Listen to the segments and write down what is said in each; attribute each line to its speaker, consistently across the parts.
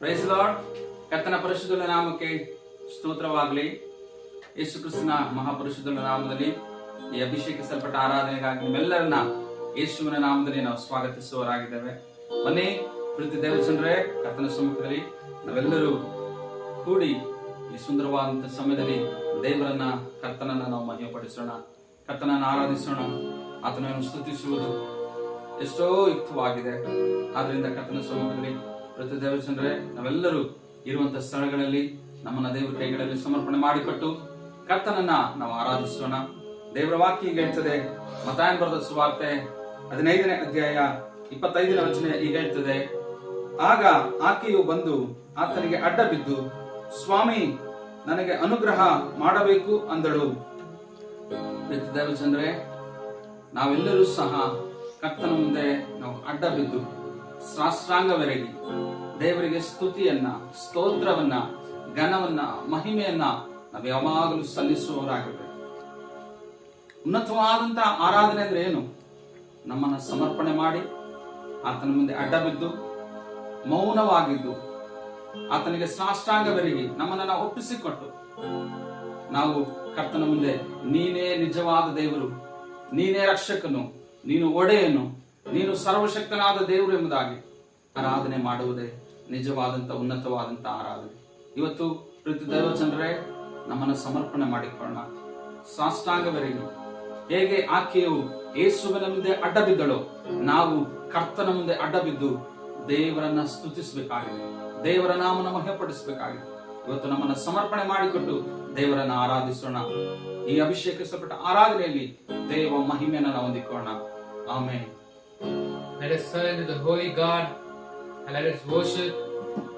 Speaker 1: Price lord. ಕರ್ತನ ಪರಿಶುದ್ಧ ನಾಮಕ್ಕೆ ಸ್ತೋತ್ರವಾಗಲಿ. ಯೇಸು ಕ್ರಿಸ್ತನ ಮಹಾಪರಿಶುದ್ಧ ನಾಮದಲ್ಲಿ ಈ ಅಭಿಷೇಕಿಸಲ್ಪಟ್ಟ ಆರಾಧನೆಗಾಗಿ ನಿಮ್ಮೆಲ್ಲರನ್ನ ಯೇಸುವಿನ ನಾಮದಲ್ಲಿ ನಾವು ಸ್ವಾಗತಿಸುವವರಾಗಿದ್ದೇವೆ. ಬನ್ನಿ ಪ್ರೀತಿ ದೇವಜನರೇ, ಕರ್ತನ ಸಮ್ಮುಖದಲ್ಲಿ ನಾವೆಲ್ಲರೂ ಕೂಡಿ ಈ ಸುಂದರವಾದಂತಹ ಸಮಯದಲ್ಲಿ ದೇವರನ್ನ ಕರ್ತನನ್ನ ನಾವು ಮಹಿಮೆಪಡಿಸೋಣ, ಕರ್ತನನ್ನ ಆರಾಧಿಸೋಣ. ಆತನನ್ನು ಸ್ತುತಿಸುವುದು ಎಷ್ಟೋ ಯುಕ್ತವಾಗಿದೆ. ಆದ್ರಿಂದ ಕರ್ತನ ಸಮ್ಮುಖದಲ್ಲಿ ಪ್ರತಿ ದೇವಜನರೇ, ನಾವೆಲ್ಲರೂ ಇರುವಂತಹ ಸ್ಥಳಗಳಲ್ಲಿ ನಮ್ಮನ್ನ ದೇವರ ಕೈಗಳಲ್ಲಿ ಸಮರ್ಪಣೆ ಮಾಡಿಕೊಟ್ಟು ಕರ್ತನನ್ನ ನಾವು ಆರಾಧಿಸೋಣ. ದೇವರ ವಾಕ್ಯ ಈಗ ಹೇಳ್ತದೆ, ಮತ್ತಾಯನ ಬರೆದ ಸುವಾರ್ತೆ 15ನೇ ಅಧ್ಯಾಯ 25ನೇ ವಚನ ಈಗ ಹೇಳ್ತದೆ, ಆಗ ಆಕೆಯು ಬಂದು ಆತನಿಗೆ ಅಡ್ಡ ಬಿದ್ದು, ಸ್ವಾಮಿ, ನನಗೆ ಅನುಗ್ರಹ ಮಾಡಬೇಕು ಅಂದಳು. ಪ್ರತಿ ದೇವಜನರೇ, ನಾವೆಲ್ಲರೂ ಸಹ ಕರ್ತನ ಮುಂದೆ ನಾವು ಅಡ್ಡ ಬಿದ್ದು ಸಾಷ್ಟಾಂಗವೆರಗಿ ದೇವರಿಗೆ ಸ್ತುತಿಯನ್ನ, ಸ್ತೋತ್ರವನ್ನ, ಘನವನ್ನ, ಮಹಿಮೆಯನ್ನ ನಾವು ಯಾವಾಗಲೂ ಸಲ್ಲಿಸುವವರಾಗಿರ್ಬೇಕು. ಉನ್ನತವಾದಂತಹ ಆರಾಧನೆ ಅಂದ್ರೆ ಏನು? ನಮ್ಮನ್ನ ಸಮರ್ಪಣೆ ಮಾಡಿ ಆತನ ಮುಂದೆ ಅಡ್ಡ ಬಿದ್ದು ಮೌನವಾಗಿದ್ದು ಆತನಿಗೆ ಸಾಷ್ಟಾಂಗವೆರಗಿ ನಮ್ಮನ್ನ ನಾವು ಒಪ್ಪಿಸಿಕೊಟ್ಟು ನಾವು ಕರ್ತನ ಮುಂದೆ ನೀನೇ ನಿಜವಾದ ದೇವರು, ನೀನೇ ರಕ್ಷಕನು, ನೀನು ಒಡೆಯನು, ನೀನು ಸರ್ವಶಕ್ತನಾದ ದೇವರು ಎಂಬುದಾಗಿ ಆರಾಧನೆ ಮಾಡುವುದೇ ನಿಜವಾದಂತ ಉನ್ನತವಾದಂತ ಆರಾಧನೆ. ಇವತ್ತು ಪ್ರತಿ ದೇವಜನರೇ, ನಮ್ಮನ್ನು ಸಮರ್ಪಣೆ ಮಾಡಿಕೊಳ್ಳೋಣ ಸಾಷ್ಟಾಂಗವೆರಗಿ. ಹೇಗೆ ಆಕೆಯು ಯೇಸುವಿನ ಮುಂದೆ ಅಡ್ಡ ಬಿದ್ದಳೋ, ನಾವು ಕರ್ತನ ಮುಂದೆ ಅಡ್ಡ ಬಿದ್ದು ದೇವರನ್ನ ಸ್ತುತಿಸಬೇಕಾಗಿದೆ, ದೇವರ ನಾಮನ ಮಹಿಮೆಪಡಿಸಬೇಕಾಗಿದೆ. ಇವತ್ತು ನಮ್ಮನ್ನ ಸಮರ್ಪಣೆ ಮಾಡಿಕೊಟ್ಟು ದೇವರನ್ನ ಆರಾಧಿಸೋಣ. ಈ ಅಭಿಷೇಕಿಸಲ್ಪಟ್ಟ ಆರಾಧನೆಯಲ್ಲಿ ದೇವ ಮಹಿಮೆಯನ್ನು ನಾವು ಹೊಂದಿಕೊಳ್ಳೋಣ. Amen.
Speaker 2: Let us turn to the Holy God and let us worship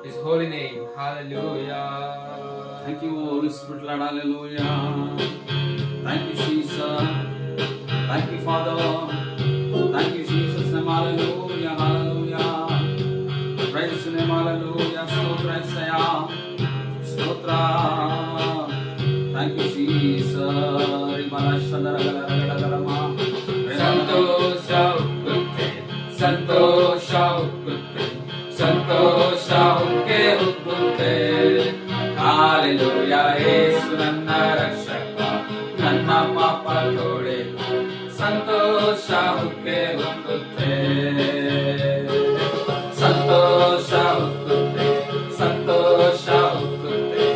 Speaker 2: His holy name. Hallelujah.
Speaker 1: Thank you, Holy Spirit, Lord. Hallelujah. Thank you, Jesus. Thank you, Father. Thank you, Jesus. Hallelujah. Hallelujah. Praise the name. Hallelujah. Stotra Isaya. Stotra. Thank you, Jesus.
Speaker 2: ಸಂತೋಷ ಹುಕ್ಕುತ್ತೆ, ಸಂತೋಷ ಹುಕ್ಕುತ್ತೆ, ಸಂತೋಷ ಹುಕ್ಕೆ ಹುಕ್ಕುತ್ತೆ. Hallelujah. ಯೇಸು ನನ್ನ ರಕ್ಷಕ, ನನ್ನ ಪಾಪ ತೊಳೆದ, ಸಂತೋಷ ಹುಕ್ಕೆ ಹುಕ್ಕುತ್ತೆ, ಸಂತೋಷ ಹುಕ್ಕುತ್ತೆ, ಸಂತೋಷ ಹುಕ್ಕುತ್ತೆ,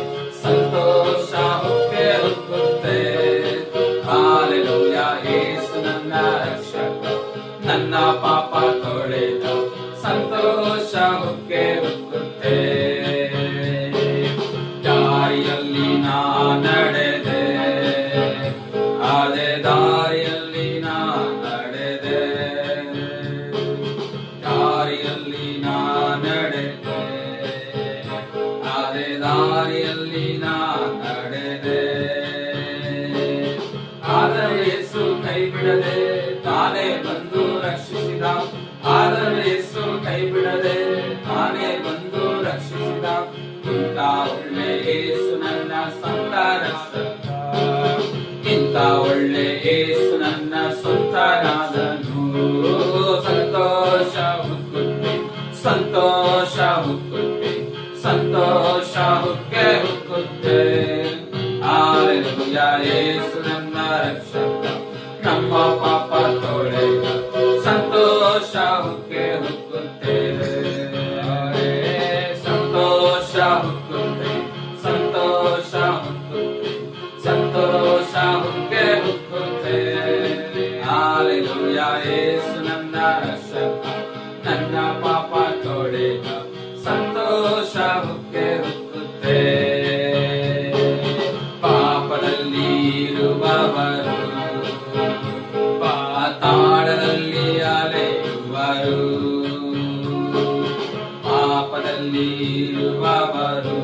Speaker 2: ಸಂತೋಷ ಹುಕ್ಕೆ ಹುಕ್ಕುತ್ತೆ. ಹಾಲೆಲೂಯಾ. ಯೇಸು ನನ್ನ ರಕ್ಷಕ, ನನ್ನ ಪಾಪ ತೊಳೆದ, ಸಂತೋಷ ಹುಕ್ಕೆ ಹುಕ್ಕುತ್ತೆ. ದಾರಿಯಲ್ಲಿ ನಾ ನಡೆದೆ, ಅದೇ ದಾರಿಯಲ್ಲಿ ನಾ ನಡೆದೆ, ದಾರಿಯಲ್ಲಿ ನಾ ನಡೆದೆ, ಅದೇ ದಾರಿಯಲ್ಲಿ ನಾ ನಡೆದೆ. ಆದರೂ ಯೇಸು ಕೈ ಬಿಡದೆ ತಾನೇ ಬಂದು ರಕ್ಷಿಸಿದ, ಆದರೂ ಯೇಸು ಕೈ ಬಿಡದೆ ತಾನೇ ಬಂದು ರಕ್ಷಿಸಿದ. ಇಂಥ ಒಳ್ಳೆ ಯೇಸು ನನ್ನ ಸ್ವಂತ ರಕ್ಷಕ, ಇಂಥ ಒಳ್ಳೆ ಯೇಸು ನನ್ನ ಸ್ವಂತನಾದನು. ಸಂತೋಷ ಹುಕ್ಕುತ್ತೆ, ಸಂತೋಷ ಹುಕ್ಕುತ್ತೆ, ಸಂತೋಷ ಹುಕ್ಕೆ ಹುಕ್ಕುತ್ತೆ. ಹಾಲೆಲೂಯಾ. ಯೇಸು ನನ್ನ ರಕ್ಷಕ, ನಮ್ಮ ಪಾಪ ತೊಳೆದ, ಸಂತೋಷ ಹುಕ್ಕೆ ಹುಕ್ಕುತ್ತೆ, ಸಂತೋಷ ಹುಕ್ಕುತ್ತೆ, ಸಂತೋಷ ಹುಕ್ಕುತ್ತೆ, ಸಂತೋಷ ಹುಕ್ಕೆ ಹುಕ್ಕುತ್ತೆ. ಹಾಲೆಲೂಯಾ. ಯೇಸು ನನ್ನ ರಕ್ಷಕ, ನನ್ನ ಪಾಪ ತೊಳೆದ, ಸಂತೋಷ ಹುಕ್ಕೆ ಹುಕ್ಕುತ್ತೆ. ಪಾಪದಲ್ಲಿ ಇರುವವರು ಪಾತಾಳದಲ್ಲಿ ಅಲೆಯುವರು, ಪಾಪದಲ್ಲಿ ಇರುವವರು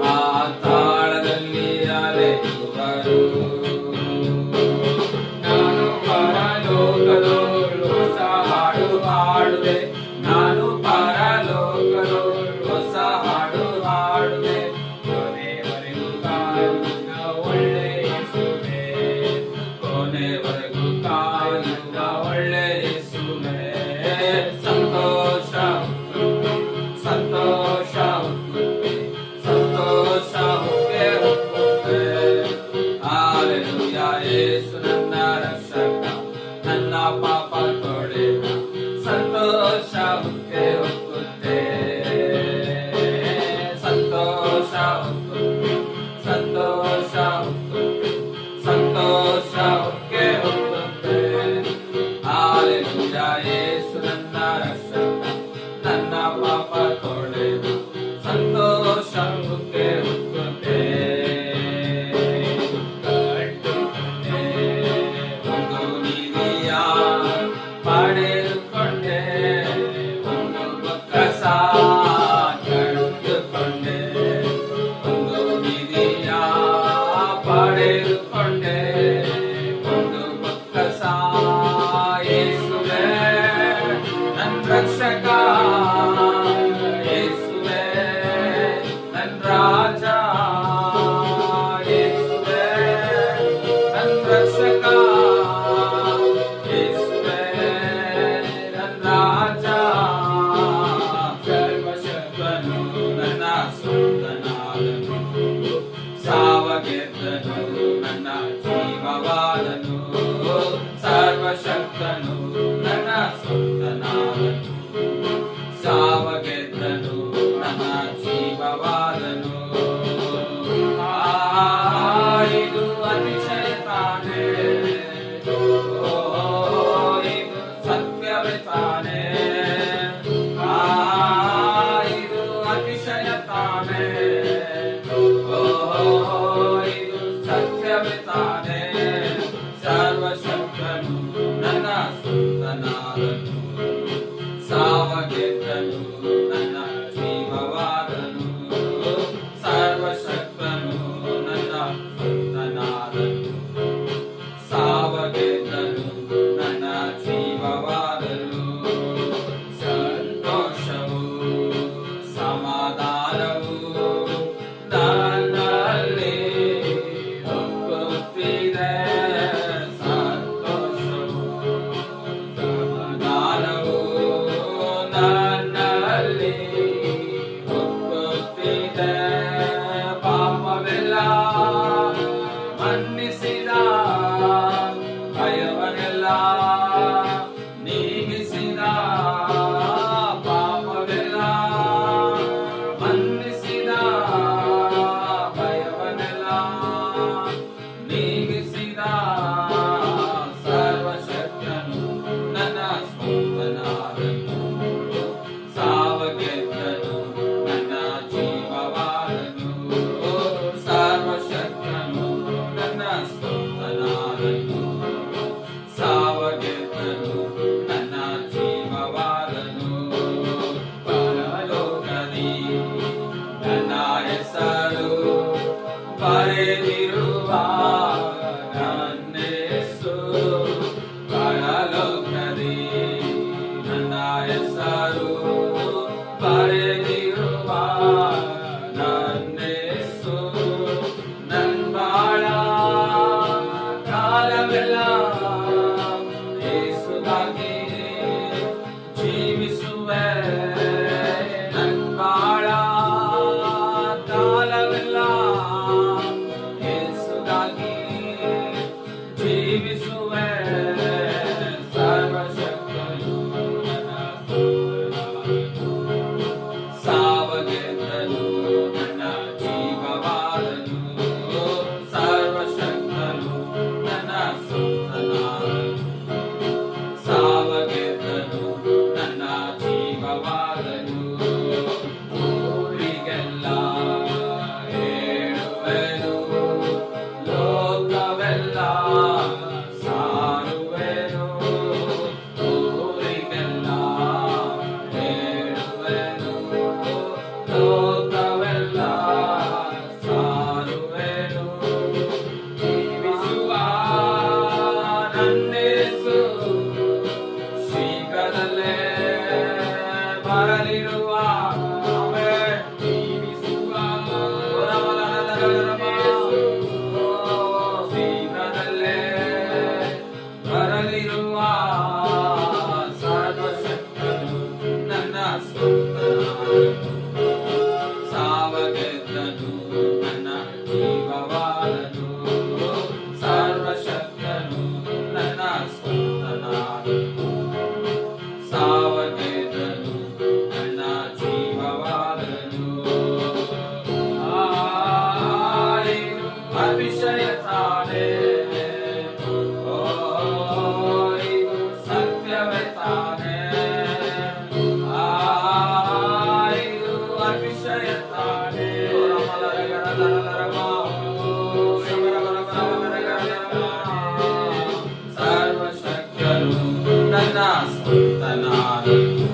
Speaker 2: ಪಾತಾಳದಲ್ಲಿ ಅಲೆಯುವರು. ನಾನು ಪರಲೋಕದೋಳು ಹೊಸ ಹಾಡು ಹಾಡುವೆ, ನಾನು ಪರಲೋಕದೋಳು ಹೊಸ ಹಾಡು ಹಾಡುವೆ. ಕೊನೆವರೆಗೂ ಕಾಯುವ ಒಳ್ಳೆ ಯೇಸುವೇ, ಕೊನೆವರೆಗೂ ಕಾಯುವ ಒಳ್ಳೆ ಯೇಸುವೇ. ಸಂತೋಷ ಸಂತೋಷ
Speaker 1: ಸರ್ವಶಕ್ತನು ನನ್ನ ಸ್ವಂತನಾದನು, ಸಾವ ಗೆದ್ದನು ನನ್ನ ಜೀವವಾದನು. ಇದು ಅತಿಶಯ ತಾನೇ, ಇದು ಸತ್ಯವೇ ತಾನೇ, ಇದು ಅತಿಶಯ ತಾನೇ, ಇದು ಸತ್ಯವೇ ತಾನೇ. ಸರ್ವಶಕ್ತನು ನನ್ನ ಸ್ವಂತನಾದನು, ಸಾವ ಗೆದ್ದನು ನನ್ನ ಜೀವವಾದನು. ಸರ್ವಶಕ್ತನು ನನ್ನ ಸ್ವಂತನಾದನು, ಸಾವ ಗೆದ್ದನು ನನ್ನ ಜೀವವಾದನು. ಸಂತೋಷವು ಸಮಾಧಾನವು ನನ್ನಲ್ಲಿ ಹೊಕ್ಕುತ್ತಿದೆ, ಸಂತೋಷವು ಸಮಾಧಾನವು ನನ್ನಲ್ಲಿ ಹೊಕ್ಕುತ್ತಿದೆ. ಪಾಪವೆಲ್ಲ ಮನ್ನಿಸಿದ, ಭಯವನ್ನೆಲ್ಲ ನೀಗಿಸಿದ, ಪಾಪವೆಲ್ಲ ಮನ್ನಿಸಿದ, ಭಯವನ್ನೆಲ್ಲ ನೀಗಿಸಿದ. ಸರ್ವಶಕ್ತನು ನನ್ನ ಸ್ವಂತನಾದನು, ಸಾವ ಗೆದ್ದನು ನನ್ನ ಜೀವವಾದನು. ಸರ್ವಶಕ್ತನು ನನ್ನ ಸ್ವಂತನಾದನು, ಸಾವ ಗೆದ್ದನು ನನ್ನ ಜೀವವಾದನು. ಪರಲೋಕದಿ ನನ್ನ ಹೆಸರು ಬರೆದಿರುವ ನನ್ನೆಸು, ಪರಲೋಕದಿ ನನ್ನ ಹೆಸರು ಬರೆದಿರುವ ನನ್ನೆಸು. ನನ್ ಬಾಳ ಕಾಲವೆಲ್ಲ ಯೇಸುಗಾಗಿ ಜೀವಿಸುವೆ, ನನ್ ಬಾಳ ಕಾಲವೆಲ್ಲ ಯೇಸುಗಾಗಿ ಜೀವಿಸುವೆ. ಸರ್ವಶಕ್ತನು ನನ್ನ ಸ್ವಂತನಾದನು, ಸಾವ ಗೆದ್ದನು ನನ್ನ ಜೀವವಾದನು. ಸರ್ವಶಕ್ತನು ನನ್ನ ಸ್ವಂತನಾದನು, ಸಾವ ಗೆದ್ದನು ನನ್ನ ಜೀವವಾದನು. ಊರಿಗೆಲ್ಲ ಹೇಳುವೆನು, ಲೋಕವೆಲ್ಲ ಸಾರುವೆನು. ಊರಿಗೆಲ್ಲ ಹೇಳುವೆನು, ಲೋಕವೆಲ್ಲ ಸಾರುವೆನು. ಜೀವಿಸುವ ನನ್ನೇಸು ಶೀಘ್ರದಲ್ಲೇ ಬರಲಿರುವ, ಜೀವಿಸುವ ಶೀಘ್ರದಲ್ಲೇ ಬರಲಿರುವ. ಸರ್ವಶಕ್ತನು ನನ್ನ ಸ್ವಂತನಾದನು, ಸಾವ ಗೆದ್ದನು ನನ್ನ ಜೀವವಾದನು. ಸರ್ವಶಕ್ತನು ನನ್ನ ಸ್ವಂತನಾದನು, ಸಾವ ಗೆದ್ದನು ನನ್ನ ಜೀವವಾದನು. ಇದು ಅತಿಶಯ ತಾನೇ, ಇದು ಸತ್ಯವೇ ತಾನೇ, ಇದು ಅತಿಶಯ ತಾನೇ. ಸರ್ವಶಕ್ತನು ನನ್ನ ಸ್ವಂತನಾದನು,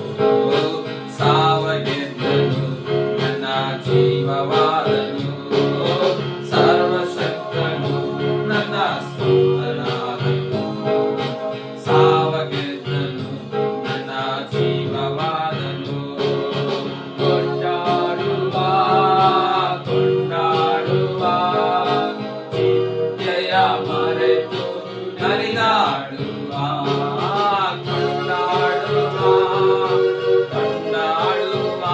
Speaker 1: ಸಾವ ಗೆದ್ದನು ನನ್ನ ಜೀವವಾದನು. ಸರ್ವಶಕ್ತನು ನನ್ನ ಸ್ವಂತನಾದನು, ಸಾವ ಗೆದ್ದನು ನನ್ನ ಜೀವವಾದನು. ಕೊಂಡಾಡುವ ಕೊಂಡಾಡುವ ಚಿಂತೆಯ ಮರೆತು ನಲಿದಾಡುವ, ಕೊಂಡಾಡುವ ಕೊಂಡಾಡುವ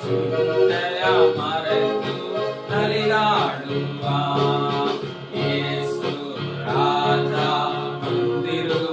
Speaker 1: ಚಿಂತೆಯ ಮರೆತು ನಲಿದಾಡುವ. ಯೇಸು ರಾಜ ಬಂದಿರುವ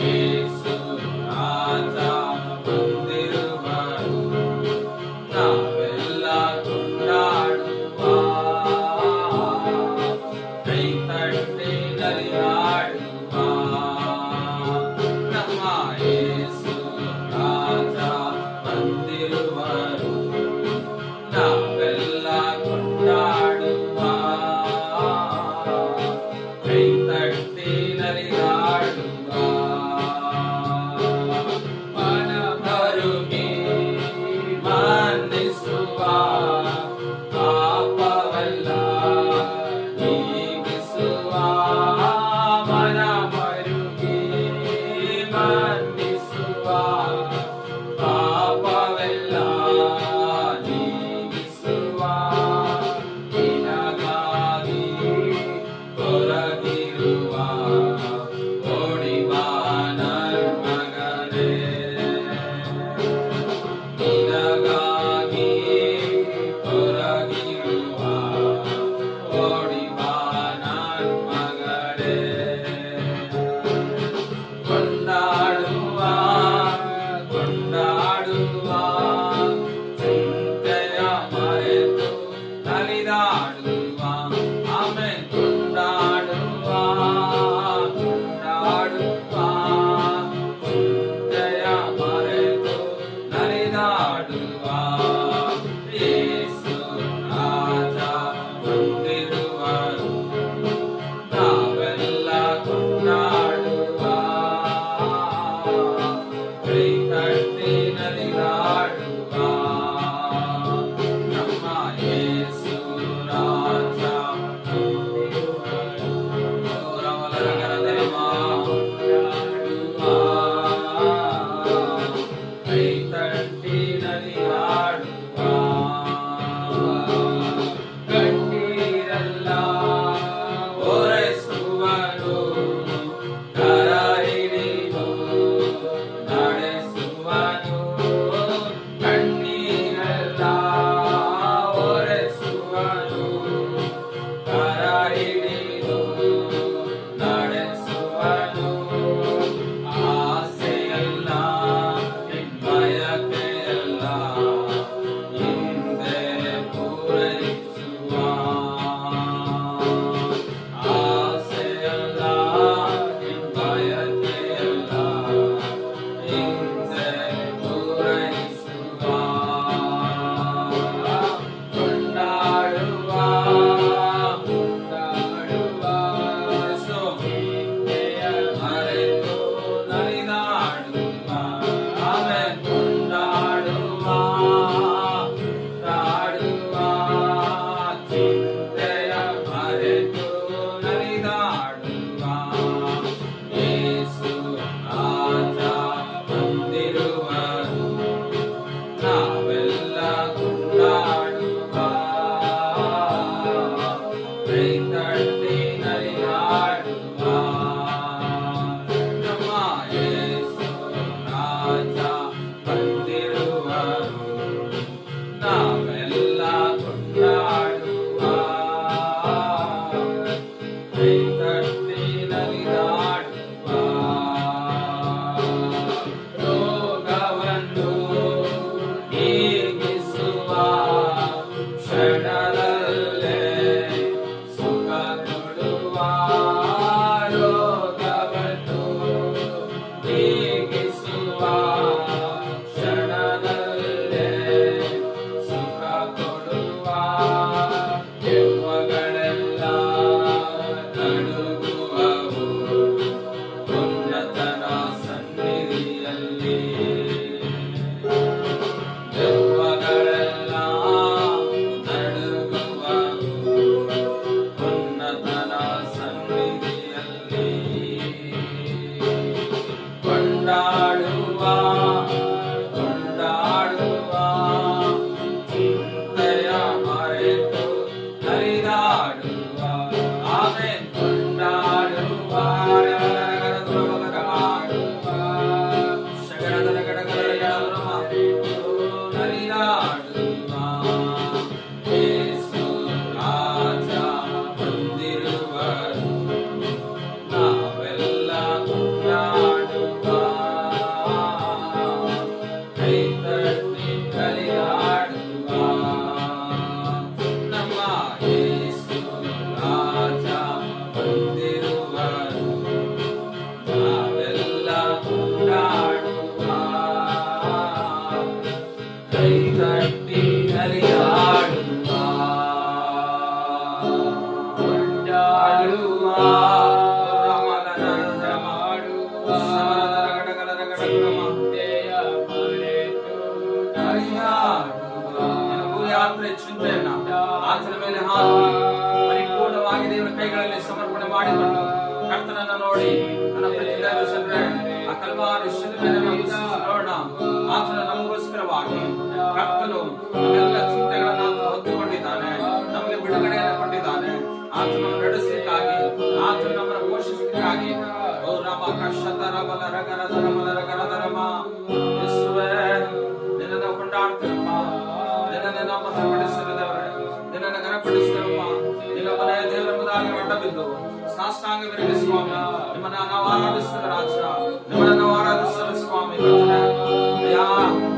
Speaker 1: ಯೇಸು ರಾಜ ಬಂದಿರುವರು, ನಾವೆಲ್ಲ ಕೊಂಡಾಡುವ, ಕೈ ತಟ್ಟಿ ನಲಿದಾಡುವ. ನಮ್ಮ ಯೇಸು ರಾಜ ಬಂದಿರುವರು, ನಾವೆಲ್ಲ ಕೊಂಡಾಡುವ, ಕೈ ತಟ್ಟಿ ನಲಿದಾಡುವ. ಮನಮರುಗಿ ಮನ್ನಿಸುವ, ಪಾಪವೆಲ್ಲ ನೀಗಿಸುವ. ಮನಮರುಗಿ ಮನ್ನಿಸುವ, ಪಾಪವೆಲ್ಲ ನೀಗಿಸುವ. ನಿನಗಾಗಿ ಕೊರಗಿರುವ ನೋಡಿ ನನ್ನ ಪ್ರೀತಿ ದೇವರ ಜನರೇ, ಆ ಕಲ್ವಾರಿ ಶಿಲುಬೆಯನ್ನು ನಾವು ಗುರುತಿಸಿ ನೋಡೋಣ. ಆತನು ನಮಗೋಸ್ಕರವಾಗಿ ಕರ್ತನು ನಮ್ಮೆಲ್ಲ ಚಿಂತೆಗಳನ್ನು ಆತನು ಹೊತ್ತುಕೊಂಡಿದ್ದಾನೆ, ನಮಗೆ ಬಿಡುಗಡೆಯನ್ನು ಕೊಟ್ಟಿದ್ದಾನೆ. ಆತನು ನಡೆಸಲಿಕ್ಕಾಗಿ, ಆತನು ನಮ್ಮನ್ನು ಪೋಷಿಸಲಿಕ್ಕಾಗಿ. ಓ ರಾಮ ಕಷ್ಟತ ರಬಲ ರಗರದ ರಮಲ ರಗರದ ರಮ. ಯೇಸುವೇ, ನಿನ್ನನ್ನು ಕೊಂಡಾಡ್ತೀರಪ್ಪ, ನಿನ್ನನ್ನು ನಾವು ಮತಪಡಿಸಿದವರೇ, ನಿನ್ನನ್ನು ಘನಪಡಿಸಿದರಪ್ಪ. ನಿನ್ನ ಮನೆಯ ದೇವರ ಮುಂದಾಗಿ ಅಡ್ಡ ಬಿದ್ದು ಸಾಷ್ಟಾಂಗವಿರಲಿ ಸ್ವಾಮಿ. ನಿಮ್ಮನ್ನ ನಾವು ಆರಾಧಿಸ್ತೇವೆ ರಾಜ, ನಿಮ್ಮನ್ನ ನಾವು ಆರಾಧಿಸ್ತೇವೆ ಸ್ವಾಮಿ. ಅಯ್ಯ,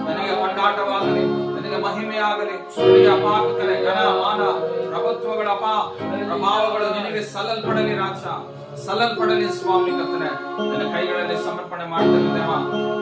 Speaker 1: ನನಗೆ ಕೊಂಡಾಟವಾಗಲಿ, ನಿನಗೆ ಮಹಿಮೆಯಾಗಲಿ. ನಿನಗೆ ಅಪಾಕತನೆ ಘನ ಮಾನ ಪ್ರಭುತ್ವಗಳ ಪ್ರಭಾವಗಳು ನಿನಗೆ ಸಲ್ಲಲ್ಪಡಲಿ ರಾಜ, ಸಲ್ಲಲ್ಪಡಲಿ ಸ್ವಾಮಿ. ಕರ್ತನೆ, ನಿನ್ನ ಕೈಗಳಲ್ಲಿ ಸಮರ್ಪಣೆ ಮಾಡ್ತೇನೆ ದೇವ.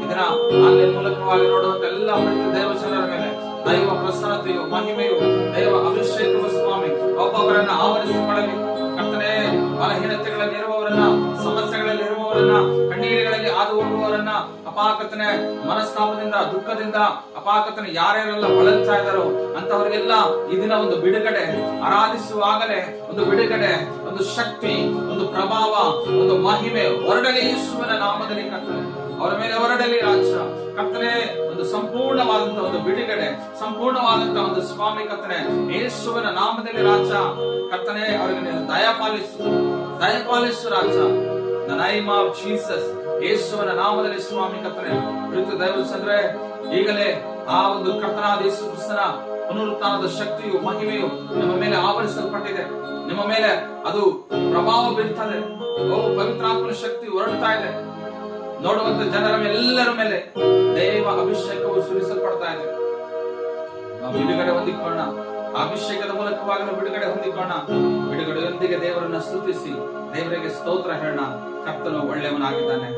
Speaker 1: ಇದರ ಆನ್ಲೈನ್ ಮೂಲಕವಾಗಿ ನೋಡುವಂತ ಎಲ್ಲ ಪ್ರೀತಿ ದೇವ ಜನರ ಮೇಲೆ ದೈವ ಪ್ರಸನ್ನತೆಯು, ಮಹಿಮೆಯು, ದೈವ ಅಭಿಷೇಕವು ಸ್ವಾಮಿ ಒಬ್ಬೊಬ್ಬರನ್ನ ಆವರಿಸಿಕೊಳ್ಳಲಿ. ಕರ್ತನೆ, ಬಲಹೀನತೆಗಳಲ್ಲಿ ಇರುವವರನ್ನ, ಸಮಸ್ಯೆಗಳಲ್ಲಿ ಇರುವವರನ್ನ, ಕಣ್ಣೀರುಗಳಲ್ಲಿ ಹಾದು ಹೋಗುವವರನ್ನ, ಅಪಾಕತನೆ ಮನಸ್ತಾಪದಿಂದ, ದುಃಖದಿಂದ, ಅಪಾಕತನೆ ಯಾರ್ಯಾರೆಲ್ಲ ಬಳಲ್ತಾ ಇದ್ದಾರೋ ಅಂತವರಿಗೆಲ್ಲ ಈ ದಿನ ಒಂದು ಬಿಡುಗಡೆ, ಆರಾಧಿಸುವಾಗಲೇ ಒಂದು ಬಿಡುಗಡೆ, ಒಂದು ಶಕ್ತಿ, ಒಂದು ಪ್ರಭಾವ, ಒಂದು ಮಹಿಮೆ ಹೊರಡಲಿ ಯೇಸುವಿನ ನಾಮದಲ್ಲಿ. ಕರ್ತನೆ, ಅವರ ಮೇಲೆ ಹೊರಡಲಿ ರಾಜ. ಕರ್ತನೆ, ಒಂದು ಸಂಪೂರ್ಣವಾದಂತಹ ಒಂದು ಬಿಡುಗಡೆ, ಸಂಪೂರ್ಣವಾದಂತಹ ಒಂದು ಸ್ವಾಮಿ ಕರ್ತನೆ ಯೇಸುವಿನ ನಾಮದಲ್ಲಿ ರಾಜ. ಕರ್ತನೆ, ಅವರಿಗೆ ದಯಪಾಲಿಸು ರಾಜ. The name of Jesus, ಯೇಸುವಿನ ನಾಮದಲ್ಲಿ ಸ್ವಾಮಿ. ಕರ್ತನೆ, ಪ್ರೀತಿ ದೈವಜನರೇ, ಈಗಲೇ ಆ ಒಂದು ಕರ್ತನಾದ ಯೇಸು ಕ್ರಿಸ್ತನ ಪುನರುತ್ಥಾನದ ಶಕ್ತಿಯು, ಮಹಿಮೆಯು ನಿಮ್ಮ ಮೇಲೆ ಆವರಿಸಲ್ಪಟ್ಟಿದೆ. ನಿಮ್ಮ ಮೇಲೆ ಅದು ಪ್ರಭಾವ ಬೀಳ್ತದೆ. ಪವಿತ್ರಾತ್ಮನ ಶಕ್ತಿ ಹೊರಡ್ತಾ ಇದೆ. ನೋಡುವಂತ ಜನರ ಎಲ್ಲರ ಮೇಲೆ ದೈವ ಅಭಿಷೇಕವು ಸುರಿಸಲ್ಪಡ್ತಾ ಇದೆ. ನಾವು ಬಿಡುಗಡೆ ಹೊಂದಿಕೊಳ್ಳೋಣ. ಅಭಿಷೇಕದ ಮೂಲಕವಾಗಿ ನಾವು ಬಿಡುಗಡೆ ಹೊಂದಿಕೊಳ್ಳೋಣ. ಬಿಡುಗಡೆಯೊಂದಿಗೆ ದೇವರನ್ನ ಸ್ತುತಿಸಿ ದೇವರಿಗೆ ಸ್ತೋತ್ರ ಹೇಳೋಣ. ಕರ್ತನು ಒಳ್ಳೆಯವನಾಗಿದ್ದಾನೆ.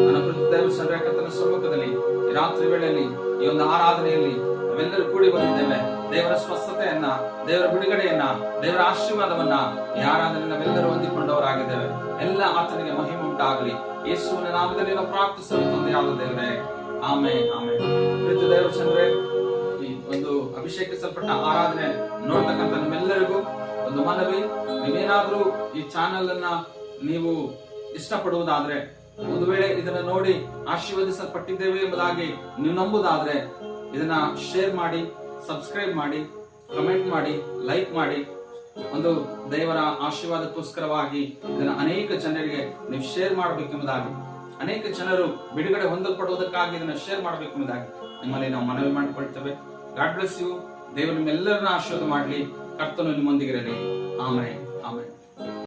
Speaker 1: ನನ್ನ ಪ್ರತಿ ದೇವ ಸರ್ವ ಕರ್ತನ ಸಮ್ಮುಖದಲ್ಲಿ ಈ ರಾತ್ರಿ ವೇಳೆಯಲ್ಲಿ, ಈ ಒಂದು ಆರಾಧನೆಯಲ್ಲಿ ನಾವೆಲ್ಲರೂ ಕೂಡಿ ಬಂದಿದ್ದೇವೆ. ದೇವರ ಸ್ವಸ್ಥತೆಯನ್ನ, ದೇವರ ಬಿಡುಗಡೆಯನ್ನ, ದೇವರ ಆಶೀರ್ವಾದವನ್ನ ಈ ಆರಾಧನೆ ನಾವೆಲ್ಲರೂ ಹೊಂದಿಕೊಂಡವರಾಗಿದ್ದೇವೆ. ಎಲ್ಲ ಆತನಿಗೆ ಮಹಿಮೆ ಉಂಟಾಗಲಿ. ಯೇಸುವಿನ ನಾಮದಲ್ಲಿ ನಾವು ಪ್ರಾರ್ಥಿಸಲು ತಂದೆಯಾದ ದೇವರೇ, ಆಮೆನ್, ಆಮೆನ್. ಪ್ರೀತಿ ದೇವರ ಜನರೇ, ಈ ಒಂದು ಅಭಿಷೇಕಿಸಲ್ಪಟ್ಟ ಆರಾಧನೆ ನೋಡ್ತಕ್ಕಂಥ ನಿಮ್ಮೆಲ್ಲರಿಗೂ ಒಂದು ಮನವಿ. ನೀವೇನಾದ್ರೂ ಈ ಚಾನೆಲ್ ಅನ್ನ ನೀವು ಇಷ್ಟಪಡುವುದಾದ್ರೆ, ಒಂದು ವೇಳೆ ಇದನ್ನ ನೋಡಿ ಆಶೀರ್ವದಿಸಲ್ಪಟ್ಟಿದ್ದೇವೆ ಎಂಬುದಾಗಿ ನೀವು ನಂಬುದಾದ್ರೆ, ಇದನ್ನ ಶೇರ್ ಮಾಡಿ, ಸಬ್ಸ್ಕ್ರೈಬ್ ಮಾಡಿ, ಕಮೆಂಟ್ ಮಾಡಿ, ಲೈಕ್ ಮಾಡಿ. ಒಂದು ದೇವರ ಆಶೀರ್ವಾದಕ್ಕೋಸ್ಕರವಾಗಿ ಇದನ್ನ ಅನೇಕ ಜನರಿಗೆ ನೀವು ಶೇರ್ ಮಾಡಬೇಕೆಂಬುದಾಗಿ, ಅನೇಕ ಜನರು ಬಿಡುಗಡೆ ಹೊಂದಲ್ಪಡುವುದಕ್ಕಾಗಿ ಇದನ್ನ ಶೇರ್ ಮಾಡಬೇಕೆಂಬುದಾಗಿ ನಿಮ್ಮಲ್ಲಿ ನಾವು ಮನವಿ ಮಾಡಿಕೊಳ್ತೇವೆ. God bless you. ದೇವರು ನಿಮ್ಮೆಲ್ಲರನ್ನ ಆಶೀರ್ವಾದ ಮಾಡಲಿ. ಕರ್ತನು ನಿಮ್ಮೊಂದಿಗಿರಲಿ. Amen, amen.